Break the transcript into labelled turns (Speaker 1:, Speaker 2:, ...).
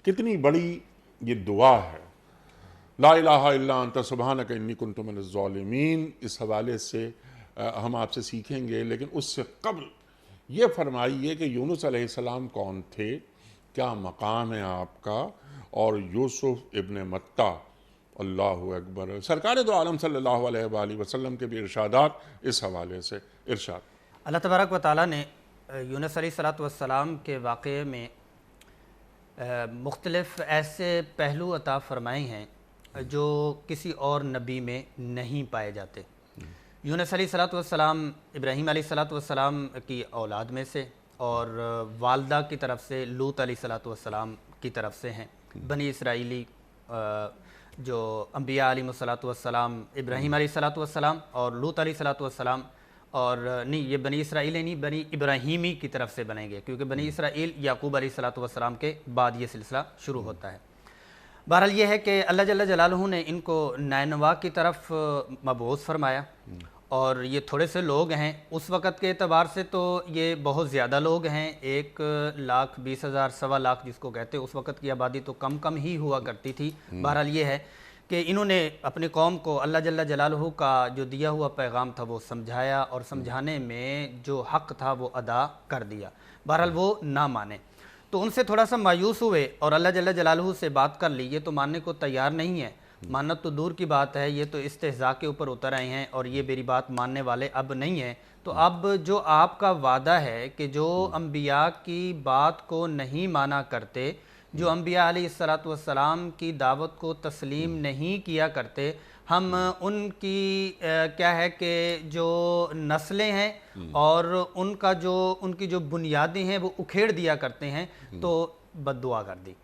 Speaker 1: कितनी बड़ी ये दुआ है, ला इलाहा इल्ला अंता सुब्हानक इन्नी कुन्तु मिनज़ ज़ालिमीन। इस हवाले से हम आपसे सीखेंगे, लेकिन उससे कबल ये फरमाइए कि यूनुस अलैहिस्सलाम कौन थे, क्या मकाम है आपका, और यूसुफ इब्न मत्ता, अल्लाहु अकबर। सरकार दो आलम सल्लल्लाहु अलैहि वसल्लम के भी इरशादात इस हवाले से। इरशाद,
Speaker 2: अल्लाह तबारक व तआला ने यूनुस अलैहिस्सलातु वस्सलाम के वाक़े में मुख्तलिफ़ ऐसे पहलू अता फ़रमाए हैं जो किसी और नबी में नहीं पाए जाते। यूनुस अलैहिस्सलातु वस्सलाम इब्राहीम अलैहिस्सलातु वस्सलाम की औलाद में से और वालदा की तरफ से लूत अलैहिस्सलातु वस्सलाम की तरफ से हैं। बनी इसराइली जो अम्बिया अलैहिमुस्सलातु वस्सलाम इब्राहीम अलैहिस्सलातु वस्सलाम और लूत अलैहिस्सलातु वस्सलाम, और नहीं, ये बनी इसराइल नहीं, बनी इब्राहीमी की तरफ से बनेंगे, क्योंकि बनी इसराइल याकूब अलैहिस्सलातु वस्सलाम के बाद ये सिलसिला शुरू होता है। बहरहाल ये है कि अल्लाह जल्ल जलालहू ने इनको नैनवा की तरफ मबऊस फरमाया, और ये थोड़े से लोग हैं उस वक़्त के एतबार से, तो ये बहुत ज़्यादा लोग हैं। 1,20,000 सवा लाख जिसको कहते हैं, उस वक़्त की आबादी तो कम ही हुआ करती थी। बहरहाल ये है कि इन्होंने अपनी कौम को अल्लाह जल्ल जलालहू का जो दिया हुआ पैगाम था वो समझाया, और समझाने में जो हक़ था वो अदा कर दिया। बहरहाल वो ना माने तो उनसे थोड़ा सा मायूस हुए और अल्लाह जल्ल जलालहू से बात कर ली। ये तो मानने को तैयार नहीं है, मानना तो दूर की बात है, ये तो इस्तेहज़ा के ऊपर उतर आए हैं और ये मेरी बात मानने वाले अब नहीं हैं। तो अब जो आपका वादा है कि जो अम्बिया की बात को नहीं माना करते, जो अम्बिया अलैहिस्सलातु वस्सलाम की दावत को तस्लीम नहीं किया करते, हम उनकी क्या है कि जो नस्लें हैं और उनकी जो बुनियादें हैं वो उखेड़ दिया करते हैं, तो बद्दुआ कर दी।